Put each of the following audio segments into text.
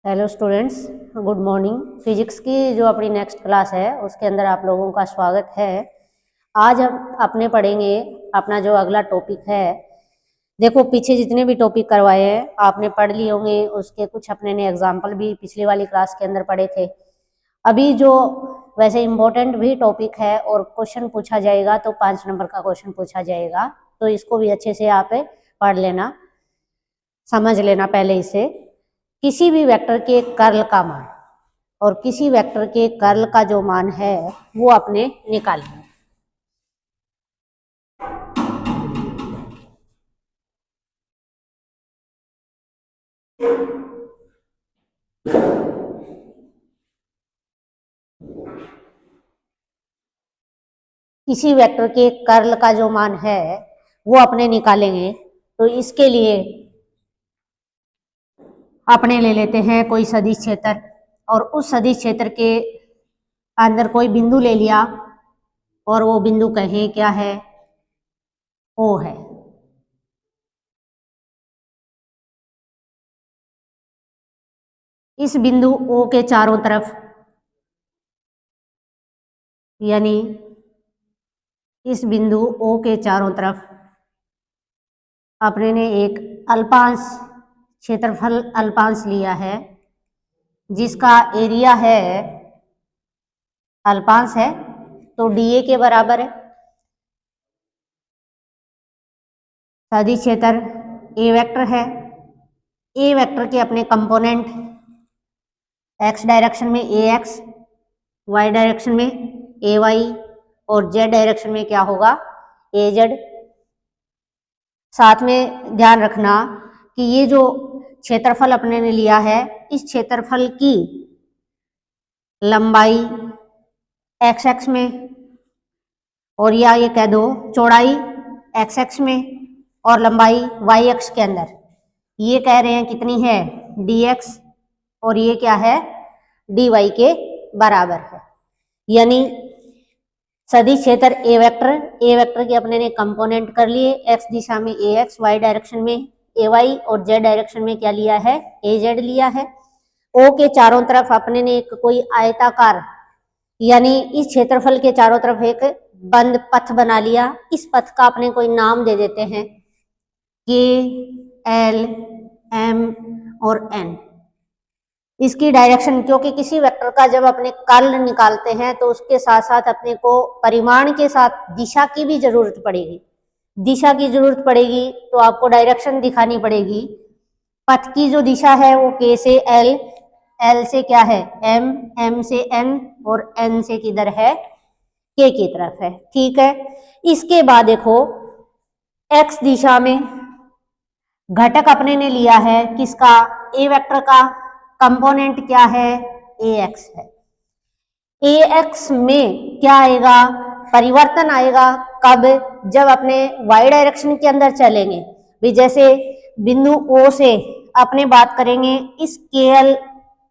Hello students, good morning. Physics की जो अपनी नेक्स्ट क्लास है उसके अंदर आप लोगों का स्वागत है। आज हम अपने पढ़ेंगे अपना जो अगला टॉपिक है। देखो, पीछे जितने भी टॉपिक करवाए हैं आपने पढ़ लिए होंगे, उसके कुछ अपने ने एग्जाम्पल भी पिछली वाली क्लास के अंदर पढ़े थे। अभी जो वैसे इम्पोर्टेंट भी टॉपिक है और क्वेश्चन पूछा जाएगा तो 5 नंबर का क्वेश्चन पूछा जाएगा, तो इसको भी अच्छे से आप पढ़ लेना, समझ लेना पहले इसे। किसी भी वेक्टर के कर्ल का मान और किसी वेक्टर के कर्ल का जो मान है वो अपने निकालेंगे। किसी वेक्टर के कर्ल का जो मान है वो अपने निकालेंगे, तो इसके लिए अपने ले लेते हैं कोई सदिश क्षेत्र और उस सदिश क्षेत्र के अंदर कोई बिंदु ले लिया और वो बिंदु कहें क्या है, ओ है। इस बिंदु ओ के चारों तरफ, यानी इस बिंदु ओ के चारों तरफ अपने ने एक अल्पांश क्षेत्रफल अल्पांश लिया है जिसका एरिया है, अल्पांश है तो डीए के बराबर है। सदिश क्षेत्र ए वेक्टर है। ए वेक्टर के अपने कंपोनेंट एक्स डायरेक्शन में ए एक्स, वाई डायरेक्शन में ए वाई और जेड डायरेक्शन में क्या होगा, ए जेड। साथ में ध्यान रखना कि ये जो क्षेत्रफल अपने ने लिया है, इस क्षेत्रफल की लंबाई एक्स एक्स में और या ये कह दो चौड़ाई एक्स एक्स में और लंबाई वाई एक्स के अंदर, ये कह रहे हैं कितनी है, डी एक्स, और ये क्या है, डी वाई के बराबर है। यानी सदिश क्षेत्र ए वेक्टर के अपने ने कंपोनेंट कर लिए, एक्स दिशा में ए एक्स, वाई डायरेक्शन में ए वाई और जेड डायरेक्शन में क्या लिया है, ए जेड लिया है। ओ के चारों तरफ अपने ने एक कोई आयताकार, यानी इस क्षेत्रफल के चारों तरफ एक बंद पथ बना लिया। इस पथ का अपने कोई नाम दे देते हैं, के, एल, एम और एन। इसकी डायरेक्शन, क्योंकि किसी वेक्टर का जब अपने कर्ल निकालते हैं तो उसके साथ साथ अपने को परिमाण के साथ दिशा की भी जरूरत पड़ेगी। दिशा की जरूरत पड़ेगी तो आपको डायरेक्शन दिखानी पड़ेगी। पथ की जो दिशा है वो के से एल, एल से क्या है एम, एम से एन और एन से किधर है, के की तरफ है। ठीक है, इसके बाद देखो एक्स दिशा में घटक अपने ने लिया है किसका, ए वेक्टर का कंपोनेंट क्या है, ए एक्स है। ए एक्स में क्या आएगा, परिवर्तन आएगा। कब, जब अपने वाई डायरेक्शन के अंदर चलेंगे भी। जैसे बिंदु ओ से अपने बात करेंगे, इस केएल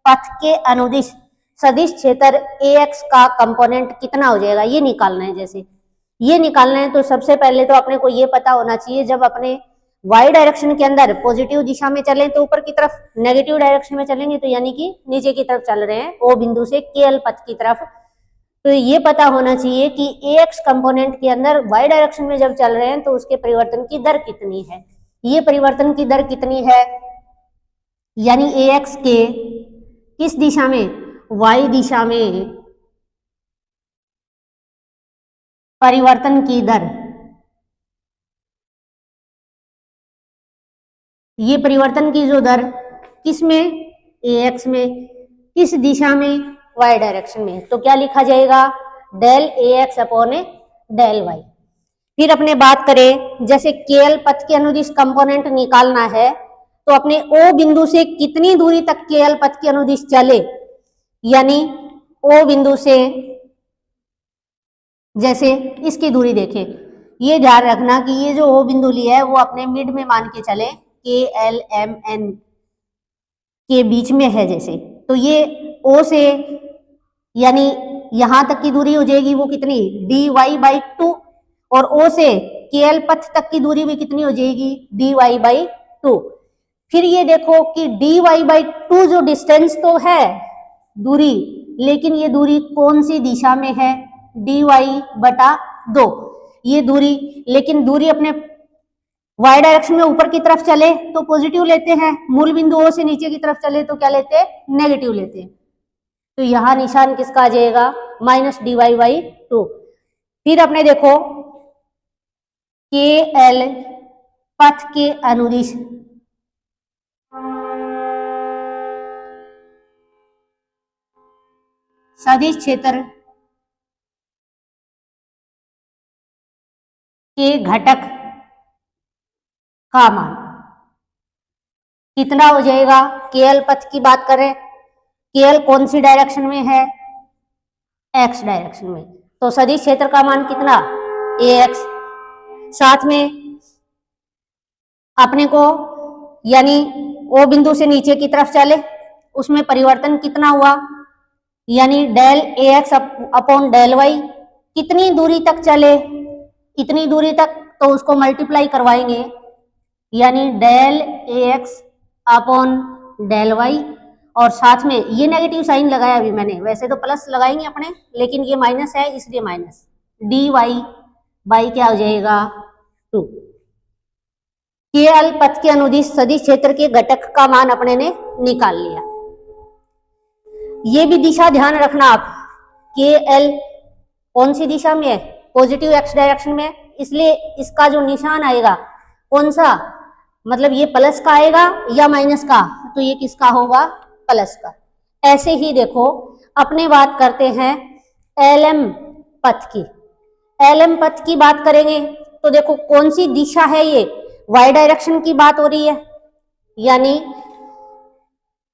पथ के अनुदिश सदिश क्षेत्र ए एक्स का कंपोनेंट कितना हो जाएगा, ये निकालना है। जैसे ये निकालना है तो सबसे पहले तो अपने को ये पता होना चाहिए, जब अपने वाई डायरेक्शन के अंदर पॉजिटिव दिशा में चलें तो ऊपर की तरफ, नेगेटिव डायरेक्शन में चलेंगे तो यानी कि नीचे की तरफ चल रहे हैं, ओ बिंदु से केएल पथ की तरफ। तो ये पता होना चाहिए कि ए एक्स कंपोनेंट के अंदर वाई डायरेक्शन में जब चल रहे हैं तो उसके परिवर्तन की दर कितनी है। ये परिवर्तन की दर कितनी है, यानी ए एक्स के किस दिशा में, वाई दिशा में परिवर्तन की दर, ये परिवर्तन की जो दर किस में, ए एक्स में, किस दिशा में, वाई डायरेक्शन में, तो क्या लिखा जाएगा, del A x upon del Y. फिर अपने बात करें, जैसे केएल पथ के अनुदिश कंपोनेंट निकालना है तो अपने ओ बिंदु से कितनी दूरी तक केएल पथ के अनुदिश चले, यानी ओ बिंदु से जैसे इसकी दूरी देखें, ये ध्यान रखना कि ये जो ओ बिंदु लिया है वो अपने मिड में मान के चले, के एल एम एन के बीच में है जैसे, तो ये ओ से यानी यहां तक की दूरी हो जाएगी वो कितनी, डी वाई बाई 2, और ओ से केएल पथ तक की दूरी भी कितनी हो जाएगी, डी वाई बाई 2। फिर ये देखो कि dy/2 जो डिस्टेंस तो है दूरी, लेकिन ये दूरी कौन सी दिशा में है, dy/2 ये दूरी, लेकिन दूरी अपने y डायरेक्शन में ऊपर की तरफ चले तो पॉजिटिव लेते हैं, मूल बिंदु O से नीचे की तरफ चले तो क्या लेते हैं, नेगेटिव लेते हैं। तो यहां निशान किसका आ जाएगा, -dy/2। फिर अपने देखो KL पथ के अनुदिश सदिश क्षेत्र के घटक का मान कितना हो जाएगा। KL पथ की बात करें, KL कौन सी डायरेक्शन में है, x डायरेक्शन में, तो सदिश क्षेत्र का मान कितना, ax। साथ में अपने को यानी O बिंदु से नीचे की तरफ चले, उसमें परिवर्तन कितना हुआ, यानी del ax upon del y, कितनी दूरी तक चले, इतनी दूरी तक, तो उसको मल्टीप्लाई करवाएंगे, यानी del ax upon del y, और साथ में ये नेगेटिव साइन लगाया अभी मैंने, वैसे तो प्लस लगाएंगे अपने, लेकिन ये माइनस है इसलिए माइनस, dy बाई क्या हो जाएगा 2। KL पथ के अनुदिश सदिश क्षेत्र के घटक का मान अपने ने निकाल लिया। ये भी दिशा ध्यान रखना आप, KL कौन सी दिशा में है, पॉजिटिव x डायरेक्शन में, इसलिए इसका जो निशान आएगा कौन सा, मतलब ये प्लस का आएगा या माइनस का, तो ये किसका होगा, प्लस का। ऐसे ही देखो अपने बात करते हैं LM पथ की, LM पथ की बात करेंगे तो देखो कौन सी दिशा है, ये y डायरेक्शन की बात हो रही है, यानी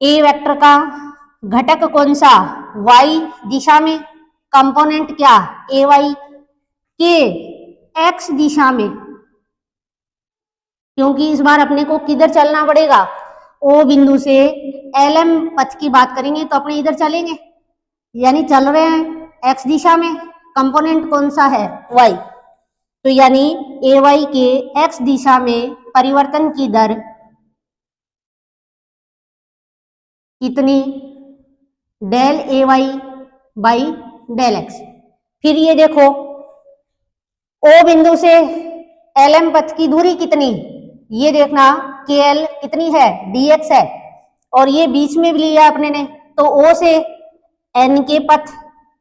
A वेक्टर का घटक कौन सा, y दिशा में, कंपोनेंट क्या ay के x दिशा में, क्योंकि इस बार अपने को किधर चलना पड़ेगा, O बिंदु से LM पथ की बात करेंगे तो अपने इधर चलेंगे, यानी चल रहे हैं x दिशा में, कंपोनेंट कौन सा है y, तो यानी ay के x दिशा में परिवर्तन की दर कितनी, del ay by del x। फिर ये देखो O बिंदु से LM पथ की दूरी कितनी, ये देखना KL कितनी है, dx है, और ये बीच में भी लिया अपने ने, तो O से N के पथ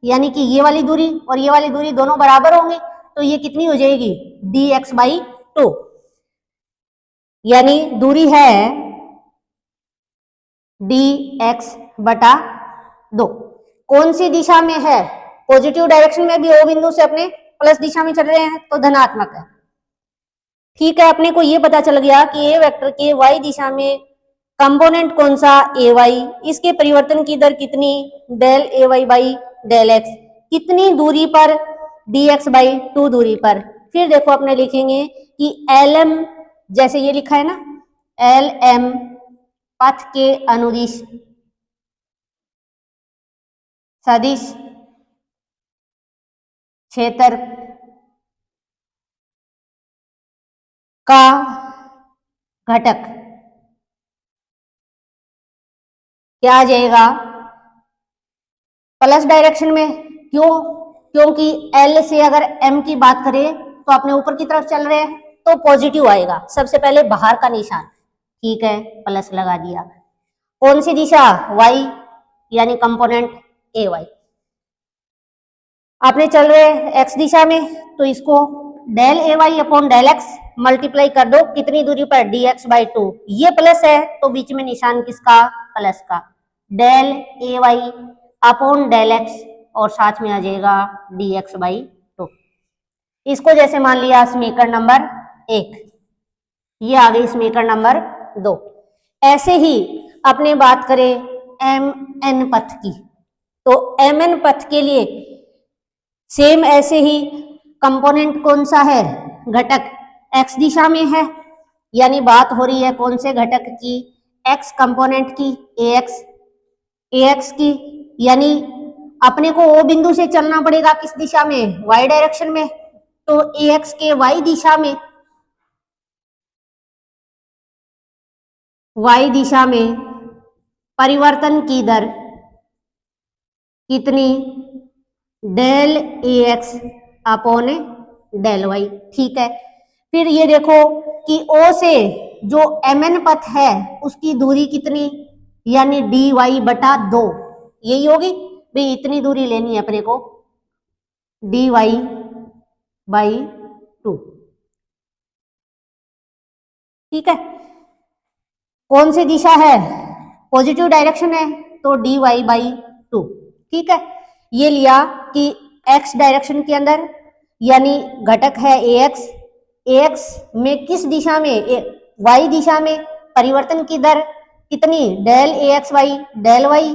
यानी कि ये वाली दूरी और ये वाली दूरी दोनों बराबर होंगे, तो ये कितनी हो जाएगी, dx/2, यानी दूरी है dx/2। कौन सी दिशा में है, पॉजिटिव डायरेक्शन में भी O बिंदु से अपने प्लस दिशा में चल रहे हैं तो धनात्मक है। ठीक है, अपने को ये पता चल गया कि A वेक्टर के y दिशा में कंपोनेंट कौन सा ay, इसके परिवर्तन की दर कितनी, del ay by del x, कितनी दूरी पर, dx/2 दूरी पर। फिर देखो अपने लिखेंगे कि LM, जैसे ये लिखा है ना, LM पथ के अनुदिश सदिश क्षेत्र का घटक क्या आ जाएगा, प्लस डायरेक्शन में, क्यों, क्योंकि L से अगर M की बात करें तो अपने ऊपर की तरफ चल रहे हैं तो पॉजिटिव आएगा, सबसे पहले बाहर का निशान, ठीक है प्लस लगा दिया। कौन सी दिशा, y, यानी कंपोनेंट ay, आपने चल रहे हैं x दिशा में, तो इसको del ay upon del x multiply कर दो, कितनी दूरी पर, dx/2, ये प्लस है तो बीच में निशान किसका, प्लस का, del ay upon del x, और साथ में आ जाएगा dx/2। इसको जैसे मान लिया समीकरण नंबर 1, ये आ गई समीकरण नंबर 2। ऐसे ही अपने बात करें MN पथ की, तो MN पथ के लिए सेम ऐसे ही कंपोनेंट कौन सा है, घटक x दिशा में है, यानी बात हो रही है कौन से घटक की, x कंपोनेंट की, ax की, यानी अपने को O बिंदु से चलना पड़ेगा किस दिशा में, y डायरेक्शन में, तो ax के y दिशा में y दिशा में परिवर्तन की दर कितनी, del ax upon del y. ठीक है, फिर ये देखो कि O से जो mn पथ है उसकी दूरी कितनी, यानी dy बटा 2, यही होगी भाई, इतनी दूरी लेनी है अपने को, dy बाई 2। ठीक है, कौन सी दिशा है, पॉजिटिव डायरेक्शन है तो dy बाई 2। ठीक है, ये लिया कि x डायरेक्शन के अंदर यानी घटक है ax में किस दिशा में, y दिशा में परिवर्तन की दर कितनी, del ax y del y।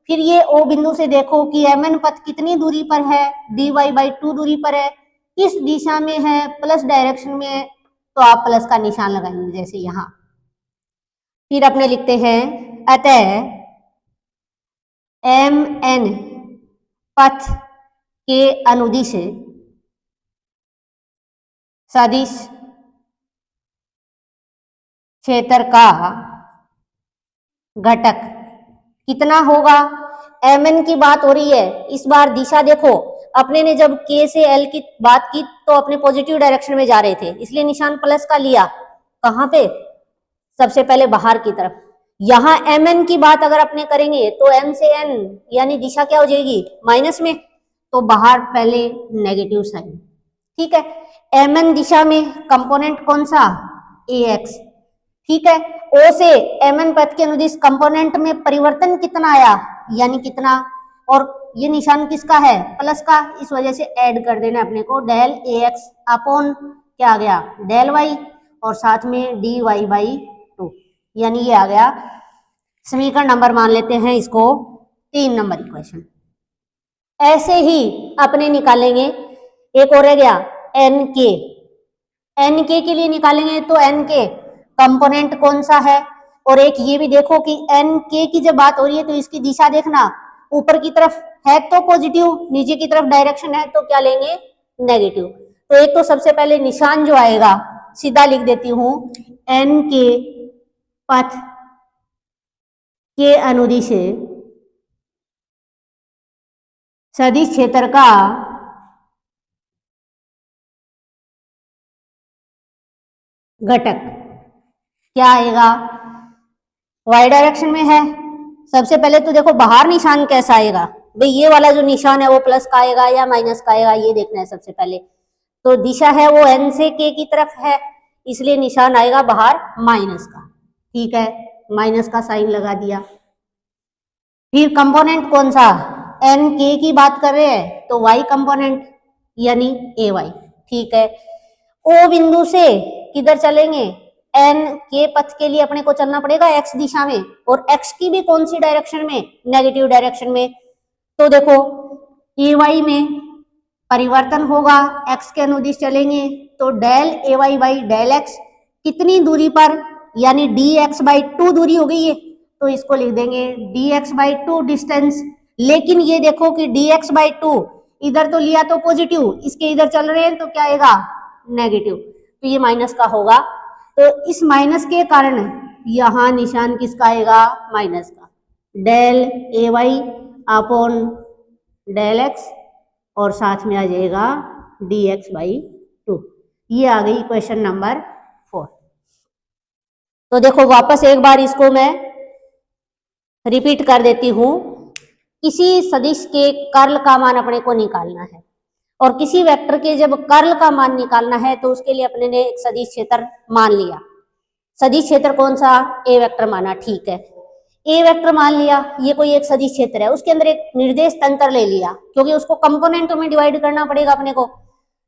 फिर ये O बिंदु से देखो कि mn पथ कितनी दूरी पर है, dy बाई 2 दूरी पर है, किस दिशा में है, प्लस डायरेक्शन में है, तो आप प्लस का निशान लगाएंगे जैसे यहां। फिर अपने लिखते हैं अतः mn पथ के अनुदिश सदिश क्षेत्र का घटक कितना होगा। mn की बात हो रही है, इस बार दिशा देखो, अपने ने जब k से l की बात की तो अपने पॉजिटिव डायरेक्शन में जा रहे थे, इसलिए निशान प्लस का लिया। कहां पे, सबसे पहले बाहर की तरफ। यहां mn की बात अगर अपने करेंगे तो m से n यानी दिशा क्या हो जाएगी, माइनस में, तो बाहर पहले नेगेटिव साइन। ठीक है, mn दिशा में कंपोनेंट कौन सा, ax। ठीक है, O से mn पथ के अनुदिश कंपोनेंट में परिवर्तन कितना आया, यानी कितना, और ये निशान किसका है, प्लस का, इस वजह से ऐड कर देना अपने को, डेल ax अपॉन क्या आ गया, डेल y, और साथ में dy बाई 2, यानी ये आ गया समीकरण नंबर, मान लेते हैं इसको 3 नंबर इक्वेशन। ऐसे ही अपने निकालेंगे, एक और रह गया nk, nk के लिए निकालेंगे तो nk कंपोनेंट कौन सा है, और एक ये भी देखो कि nk की जब बात हो रही है तो इसकी दिशा देखना, ऊपर की तरफ है तो पॉजिटिव, नीचे की तरफ डायरेक्शन है तो क्या लेंगे, नेगेटिव। तो एक तो सबसे पहले निशान जो आएगा सीधा लिख देती हूं, nk पथ के अनुदिश सदिश क्षेत्र का घटक क्या आएगा, y डायरेक्शन में है। सबसे पहले तो देखो बाहर निशान कैसा आएगा, भाई ये वाला जो निशान है वो प्लस का आएगा या माइनस का आएगा, ये देखना है सबसे पहले। तो दिशा है वो n से k की तरफ है, इसलिए निशान आएगा बाहर माइनस का। ठीक है, माइनस का साइन लगा दिया। फिर कंपोनेंट कौन सा, n k की बात कर रहे हैं तो y कंपोनेंट यानी ay। ठीक है, O बिंदु से किधर चलेंगे, n के पथ के लिए अपने को चलना पड़ेगा x दिशा में, और x की भी कौन सी डायरेक्शन में, नेगेटिव डायरेक्शन में। तो देखो ay में परिवर्तन होगा, x के अनुदिश चलेंगे तो del ay by del x कितनी दूरी पर, यानी dx बाई 2 दूरी हो गई है, तो इसको लिख देंगे dx बाई 2 डिस्टेंस। लेकिन ये देखो कि dx बाई 2 इधर तो लिया तो पॉजिटिव, इसके इधर चल रहे हैं तो क्या आएगा, नेगेटिव, तो ये माइनस का होगा। तो इस माइनस के कारण यहां निशान किसका आएगा, माइनस का, del A Y upon del x, और साथ में आ जाएगा डी एक्स बाई 2। ये आ गई क्वेश्चन नंबर 4। तो देखो वापस एक बार इसको मैं रिपीट कर देती हूं, किसी सदिश के कर्ल का मान अपने को निकालना है, और किसी वेक्टर के जब कर्ल का मान निकालना है तो उसके लिए अपने ने एक सदिश क्षेत्र मान लिया। सदिश क्षेत्र कौन सा, ए वेक्टर माना। ठीक है, ए वेक्टर मान लिया, ये कोई एक सदिश क्षेत्र है, उसके अंदर एक निर्देश तंत्र ले लिया, क्योंकि उसको कंपोनेंटों में डिवाइड करना पड़ेगा अपने को।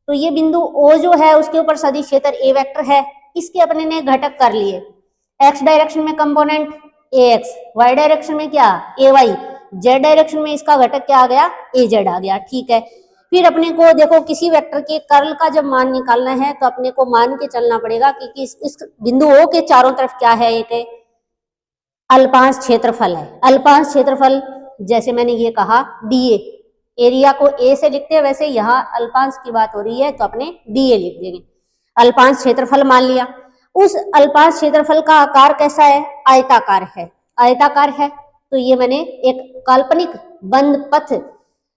तो ये बिंदु ओ जो है उसके ऊपर सदिश क्षेत्र ए वेक्टर है, इसके अपने ने घटक कर लिए। एक्स डायरेक्शन में component a x, y direction में क्या, ए वाई, जेड डायरेक्शन में इसका घटक क्या आ गया, ए जेड आ गया। ठीक है, फिर अपने को देखो किसी वेक्टर के कर्ल का जब मान निकालना है तो अपने को मान के चलना पड़ेगा कि इस बिंदु ओ के चारों तरफ क्या है, एक अल्पांश क्षेत्रफल है। अल्पांश क्षेत्रफल जैसे मैंने ये कहा डीए, एरिया को ए से लिखते हैं, वैसे यहाँ अल्पांश की बात हो रही है तो अपने डीए लिख देंगे। अल्पांश क्षेत्रफल मान लिया, उस अल्पांश क्षेत्रफल का आकार कैसा है? आयताकार है। आयताकार है तो ये मैंने एक काल्पनिक बंद पथ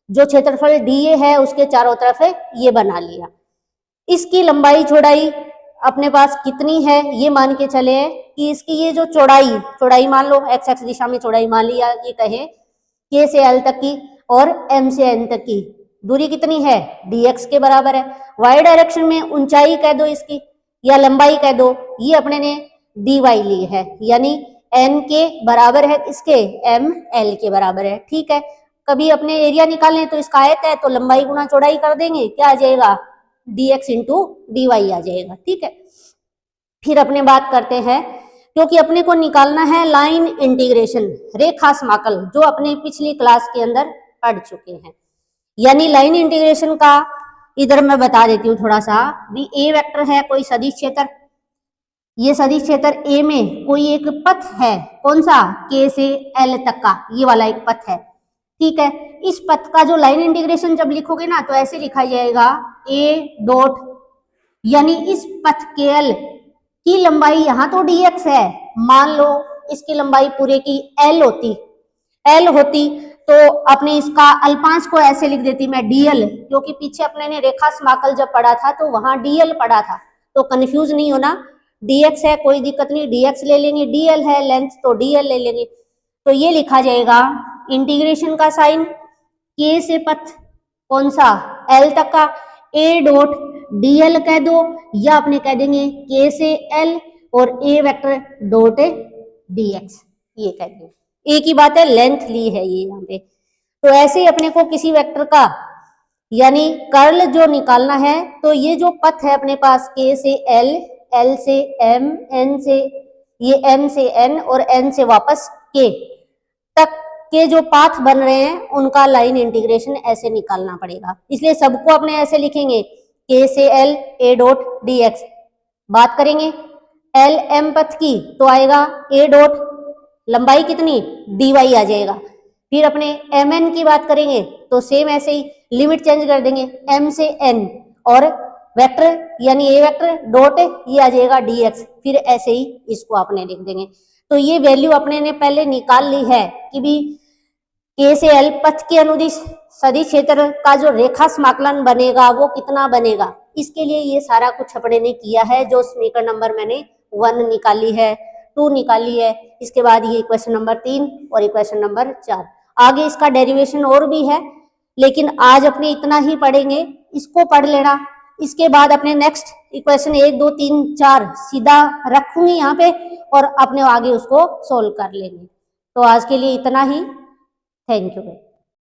जो क्षेत्रफल डीए है उसके चारों तरफ है ये बना लिया। इसकी लंबाई चौड़ाई अपने पास कितनी है ये मान के चले कि इसकी ये जो चौड़ाई मान लो एक्स एक्स दिशा में चौड़ाई मान लिया, ये कहे के से एल तक की और एम से एन तक की दूरी कितनी है? dx के बराबर है। y डायरेक्शन में ऊंचाई कह दो इसकी या लंबाई कह दो, ये अपने ने dy ली है, यानी n के बराबर है इसके m l के बराबर है। ठीक है, कभी अपने एरिया निकालें तो इसका आयत है तो लंबाई गुना चौड़ाई कर देंगे, क्या आ जाएगा? dx इंटू dy आ जाएगा। ठीक है, फिर अपने बात करते हैं क्योंकि अपने को निकालना है लाइन इंटीग्रेशन, रेखा समाकल, जो अपने पिछली क्लास के अंदर पढ़ चुके हैं। यानी लाइन इंटीग्रेशन का इधर मैं बता देती हूँ थोड़ा सा भी। ए वेक्टर है कोई सदिश क्षेत्र, ये सदिश क्षेत्र ए में कोई एक पथ है, कौन सा? के से एल तक का ये वाला एक पथ है। ठीक है, इस पथ का जो लाइन इंटीग्रेशन जब लिखोगे ना तो ऐसे लिखा जाएगा ए डॉट, यानी इस पथ के एल की लंबाई यहाँ तो dx है, मान लो इसकी लंबाई पूरे की l होती तो अपने इसका अल्पांश को ऐसे लिख देती मैं dl, क्योंकि पीछे अपने ने रेखा समाकल जब पढ़ा था तो वहां dl पढ़ा था, तो कंफ्यूज नहीं होना। dx है कोई दिक्कत नहीं, dx ले लेंगे, dl है लेंथ तो dl ले लेंगे। तो ये लिखा जाएगा इंटीग्रेशन का साइन k से पथ कौन सा? l तक का, a डॉट dl कह दो या अपने कह देंगे k से l और a वेक्टर डॉट dx, ये कह देंगे। एक ही बात है, लेंथ ली है ये यहाँ पे। तो ऐसे ही अपने को किसी वेक्टर का यानी कर्ल जो निकालना है तो ये जो पथ है अपने पास k से l, l से m, n से ये m से n और n से वापस k तक के जो पाथ बन रहे हैं उनका लाइन इंटीग्रेशन ऐसे निकालना पड़ेगा। इसलिए सबको अपने ऐसे लिखेंगे k से l a डॉट dx। बात करेंगे l m पथ की तो आएगा a डॉट लंबाई कितनी? dy आ जाएगा। फिर अपने mn की बात करेंगे तो सेम ऐसे ही लिमिट चेंज कर देंगे m से n और वेक्टर यानी a वेक्टर डॉट ये आ जाएगा dx, फिर ऐसे ही इसको अपने लिख देंगे। तो ये वैल्यू अपने ने पहले निकाल ली है कि भी k से l पथ के अनुदिश सदिश क्षेत्र का जो रेखा समाकलन बनेगा वो कितना बनेगा। इसके लिए ये सारा कुछ अपने ने किया है, जो समीकरण नंबर मैंने 1 निकाली है, 2 निकाली है, इसके बाद ये इक्वेशन नंबर 3 और इक्वेशन नंबर 4। आगे इसका डेरिवेशन और भी है लेकिन आज अपने इतना ही पढ़ेंगे, इसको पढ़ लेना। इसके बाद अपने नेक्स्ट इक्वेशन 1 2 3 4 सीधा रखूंगी यहाँ पे और अपने आगे उसको सोल्व कर लेंगे। तो आज के लिए इतना ही। Thank you.